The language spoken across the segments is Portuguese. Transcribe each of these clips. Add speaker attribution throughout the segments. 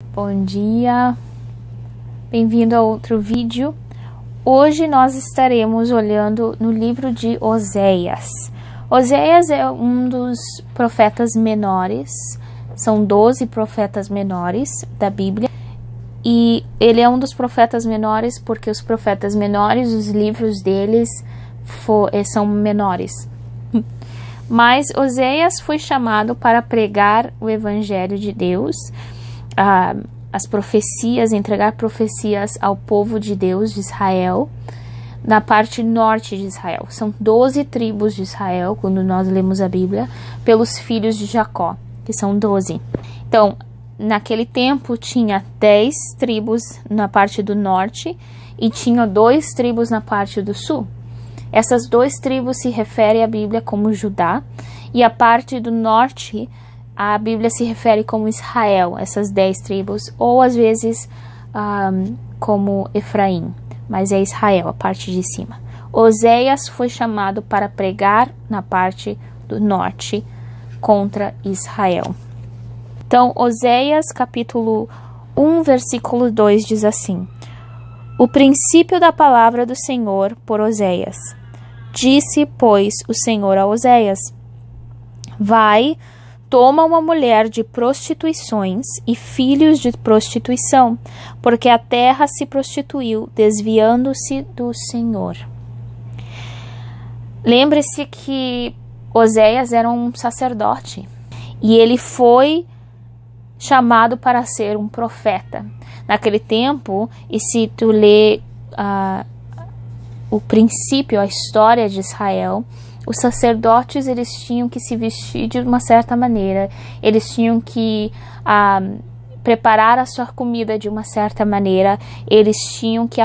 Speaker 1: Bom dia, bem-vindo a outro vídeo. Hoje nós estaremos olhando no livro de Oséias. Oséias é um dos profetas menores, são 12 profetas menores da Bíblia. E ele é um dos profetas menores porque os profetas menores, os livros deles são menores. Mas Oséias foi chamado para pregar o Evangelho de Deus, as profecias, entregar profecias ao povo de Deus, de Israel, na parte norte de Israel. São 12 tribos de Israel, quando nós lemos a Bíblia, pelos filhos de Jacó, que são 12. Então, naquele tempo tinha 10 tribos na parte do norte e tinha 2 tribos na parte do sul. Essas 2 tribos se referem à Bíblia como Judá, e a parte do norte, a Bíblia se refere como Israel, essas 10 tribos, ou às vezes como Efraim, mas é Israel, a parte de cima. Oséias foi chamado para pregar na parte do norte contra Israel. Então, Oséias capítulo 1, versículo 2 diz assim: O princípio da palavra do Senhor por Oséias. Disse, pois, o Senhor a Oséias: Vai, toma uma mulher de prostituições e filhos de prostituição, porque a terra se prostituiu, desviando-se do Senhor. Lembre-se que Oséias era um sacerdote e ele foi chamado para ser um profeta. Naquele tempo, e se tu lê o princípio, a história de Israel, os sacerdotes eles tinham que se vestir de uma certa maneira, eles tinham que preparar a sua comida de uma certa maneira, eles tinham que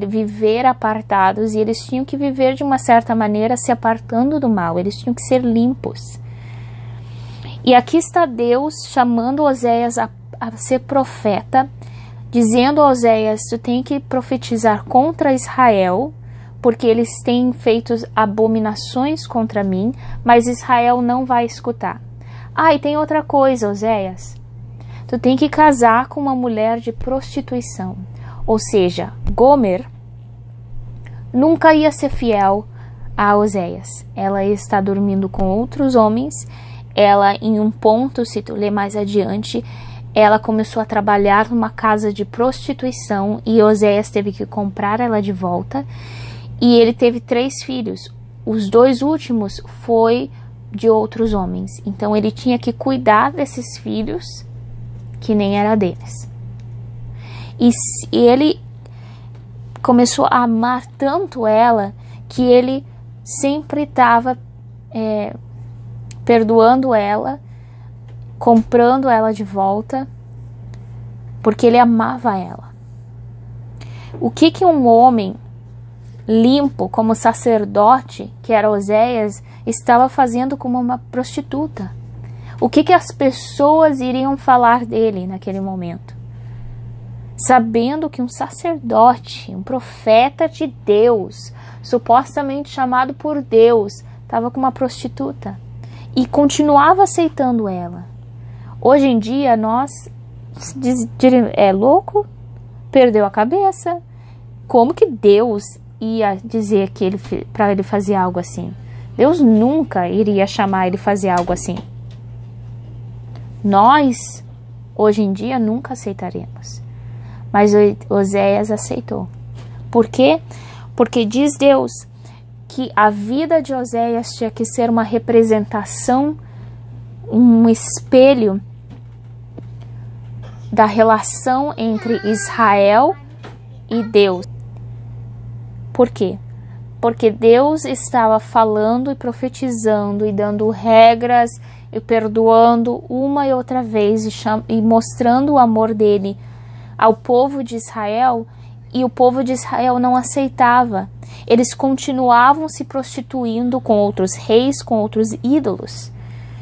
Speaker 1: viver apartados e eles tinham que viver de uma certa maneira se apartando do mal, eles tinham que ser limpos. E aqui está Deus chamando Oséias a ser profeta, dizendo a Oséias: tu tem que profetizar contra Israel, porque eles têm feito abominações contra mim, mas Israel não vai escutar. E tem outra coisa, Oséias. Tu tem que casar com uma mulher de prostituição. Ou seja, Gomer nunca ia ser fiel a Oséias. Ela está dormindo com outros homens. Ela, em um ponto, se tu ler mais adiante, ela começou a trabalhar numa casa de prostituição e Oséias teve que comprar ela de volta. E ele teve 3 filhos. Os 2 últimos foi de outros homens. Então ele tinha que cuidar desses filhos que nem era deles. E ele começou a amar tanto ela que ele sempre estava perdoando ela, comprando ela de volta, porque ele amava ela. O que um homem limpo como sacerdote, que era Oséias, estava fazendo como uma prostituta? O que as pessoas iriam falar dele naquele momento? Sabendo que um sacerdote, um profeta de Deus, supostamente chamado por Deus, estava com uma prostituta e continuava aceitando ela. Hoje em dia nós é louco, perdeu a cabeça. Como que Deus ia dizer que para ele fazer algo assim? Deus nunca iria chamar ele fazer algo assim. Nós, hoje em dia, nunca aceitaremos. Mas Oséias aceitou. Por quê? Porque diz Deus que a vida de Oséias tinha que ser uma representação, um espelho da relação entre Israel e Deus. Por quê? Porque Deus estava falando e profetizando e dando regras e perdoando uma e outra vez e mostrando o amor dele ao povo de Israel, e o povo de Israel não aceitava. Eles continuavam se prostituindo com outros reis, com outros ídolos.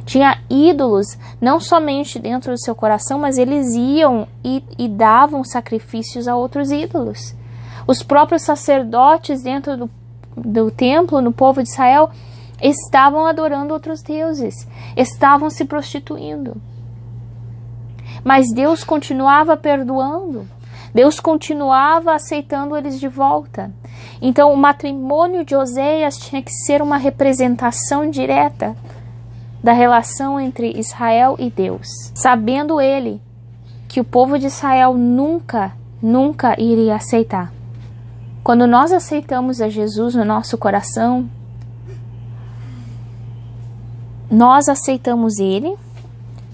Speaker 1: Tinha ídolos não somente dentro do seu coração, mas eles iam e davam sacrifícios a outros ídolos. Os próprios sacerdotes dentro do templo, no povo de Israel, estavam adorando outros deuses, estavam se prostituindo. Mas Deus continuava perdoando. Deus continuava aceitando eles de volta. Então o matrimônio de Oséias tinha que ser uma representação direta da relação entre Israel e Deus. Sabendo ele que o povo de Israel nunca iria aceitar. Quando nós aceitamos a Jesus no nosso coração, nós aceitamos Ele,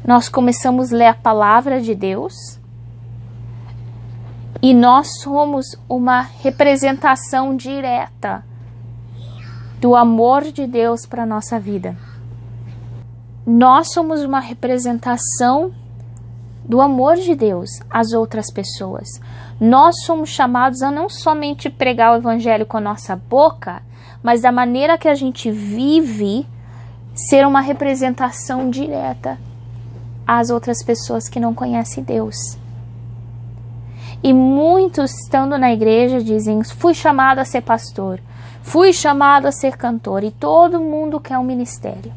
Speaker 1: nós começamos a ler a palavra de Deus e nós somos uma representação direta do amor de Deus para a nossa vida. Nós somos uma representação do amor de Deus às outras pessoas. Nós somos chamados a não somente pregar o evangelho com a nossa boca, mas da maneira que a gente vive, ser uma representação direta às outras pessoas que não conhecem Deus. E muitos, estando na igreja, dizem: fui chamado a ser pastor, fui chamado a ser cantor, e todo mundo quer um ministério.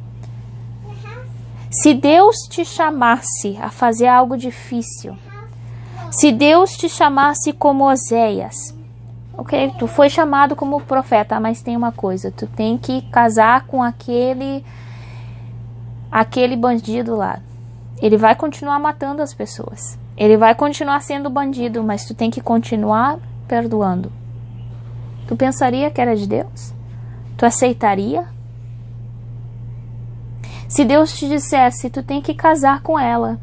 Speaker 1: Se Deus te chamasse a fazer algo difícil, se Deus te chamasse como Oséias, ok, tu foi chamado como profeta, mas tem uma coisa, tu tem que casar com aquele bandido lá. Ele vai continuar matando as pessoas, ele vai continuar sendo bandido, mas tu tem que continuar perdoando. Tu pensaria que era de Deus? Tu aceitaria? Se Deus te dissesse, tu tem que casar com ela,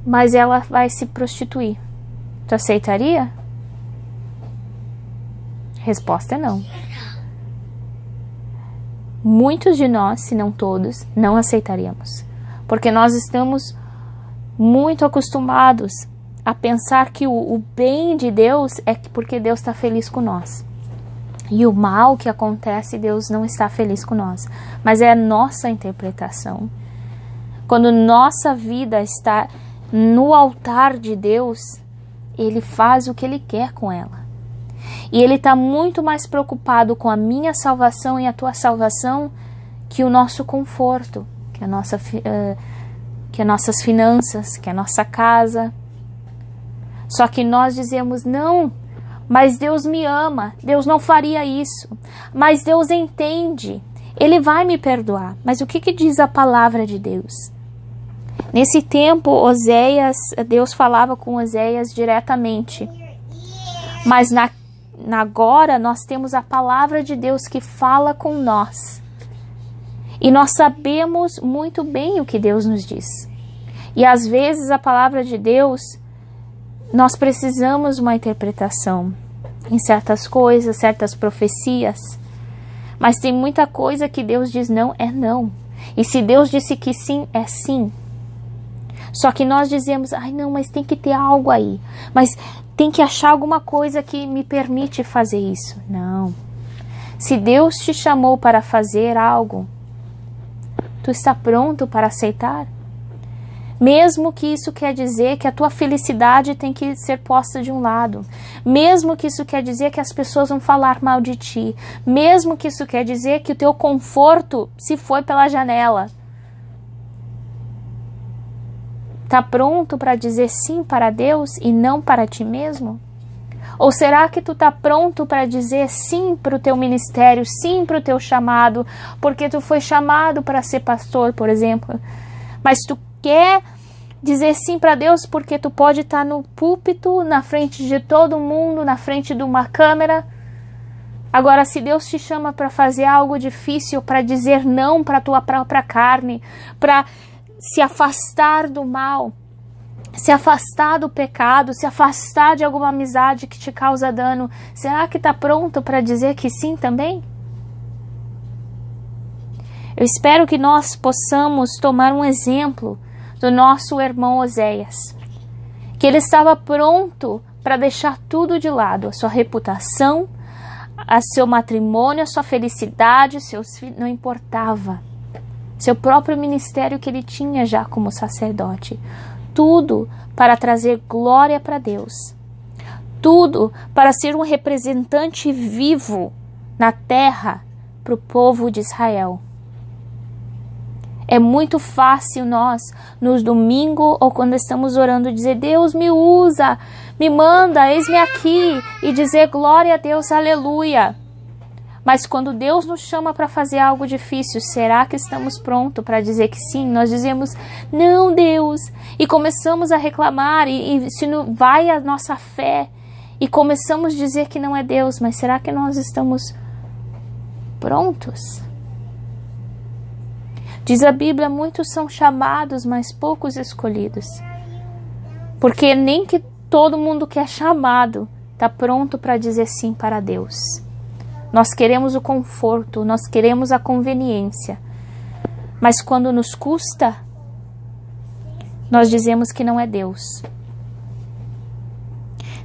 Speaker 1: mas ela vai se prostituir, tu aceitaria? Resposta é não. Muitos de nós, se não todos, não aceitaríamos, porque nós estamos muito acostumados a pensar que o bem de Deus é porque Deus está feliz com nós. E o mal que acontece, Deus não está feliz com nós. Mas é a nossa interpretação. Quando nossa vida está no altar de Deus, Ele faz o que Ele quer com ela. E Ele está muito mais preocupado com a minha salvação e a tua salvação que o nosso conforto, que as nossas finanças, que a nossa casa. Só que nós dizemos: não, mas Deus me ama, Deus não faria isso, mas Deus entende, Ele vai me perdoar. Mas o que diz a palavra de Deus? Nesse tempo, Deus falava com Oséias diretamente, mas agora nós temos a palavra de Deus que fala com nós, e nós sabemos muito bem o que Deus nos diz, e às vezes a palavra de Deus, nós precisamos de uma interpretação em certas coisas, certas profecias. Mas tem muita coisa que Deus diz não, é não. E se Deus disse que sim, é sim. Só que nós dizemos: ai não, mas tem que ter algo aí. Mas tem que achar alguma coisa que me permite fazer isso. Não. Se Deus te chamou para fazer algo, tu está pronto para aceitar? Mesmo que isso quer dizer que a tua felicidade tem que ser posta de um lado. Mesmo que isso quer dizer que as pessoas vão falar mal de ti. Mesmo que isso quer dizer que o teu conforto se foi pela janela. Tá pronto para dizer sim para Deus e não para ti mesmo? Ou será que tu tá pronto para dizer sim para o teu ministério, sim para o teu chamado, porque tu foi chamado para ser pastor, por exemplo, mas tu quer dizer sim para Deus porque tu pode estar no púlpito, na frente de todo mundo, na frente de uma câmera? Agora, se Deus te chama para fazer algo difícil, para dizer não para a tua própria carne, para se afastar do mal, se afastar do pecado, se afastar de alguma amizade que te causa dano, será que está pronto para dizer que sim também? Eu espero que nós possamos tomar um exemplo do nosso irmão Oséias, que ele estava pronto para deixar tudo de lado, a sua reputação, a seu matrimônio, a sua felicidade, seus filhos, não importava, seu próprio ministério que ele tinha já como sacerdote, tudo para trazer glória para Deus, tudo para ser um representante vivo na terra para o povo de Israel. É muito fácil nós, nos domingos ou quando estamos orando, dizer: Deus me usa, me manda, eis-me aqui, e dizer glória a Deus, aleluia. Mas quando Deus nos chama para fazer algo difícil, será que estamos prontos para dizer que sim? Nós dizemos: não, Deus, e começamos a reclamar, e se não vai a nossa fé, e começamos a dizer que não é Deus, mas será que nós estamos prontos? Diz a Bíblia: muitos são chamados, mas poucos escolhidos. Porque nem que todo mundo que é chamado está pronto para dizer sim para Deus. Nós queremos o conforto, nós queremos a conveniência. Mas quando nos custa, nós dizemos que não é Deus.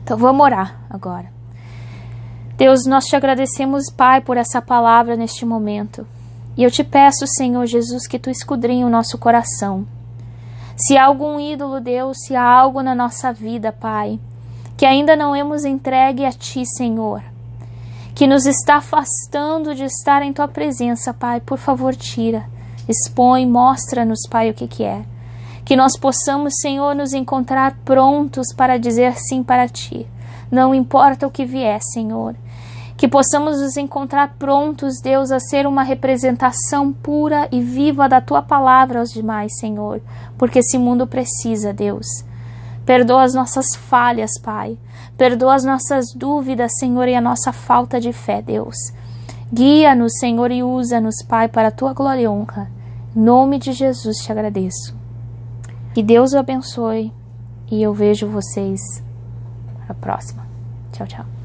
Speaker 1: Então vamos orar agora. Deus, nós te agradecemos, Pai, por essa palavra neste momento. E eu te peço, Senhor Jesus, que Tu esquadrinhe o nosso coração. Se há algum ídolo, Deus, se há algo na nossa vida, Pai, que ainda não hemos entregue a Ti, Senhor, que nos está afastando de estar em Tua presença, Pai, por favor, tira, expõe, mostra-nos, Pai, o que é. Que nós possamos, Senhor, nos encontrar prontos para dizer sim para Ti. Não importa o que vier, Senhor. Que possamos nos encontrar prontos, Deus, a ser uma representação pura e viva da Tua palavra aos demais, Senhor. Porque esse mundo precisa, Deus. Perdoa as nossas falhas, Pai. Perdoa as nossas dúvidas, Senhor, e a nossa falta de fé, Deus. Guia-nos, Senhor, e usa-nos, Pai, para a Tua glória e honra. Em nome de Jesus te agradeço. Que Deus o abençoe e eu vejo vocês na próxima. Tchau, tchau.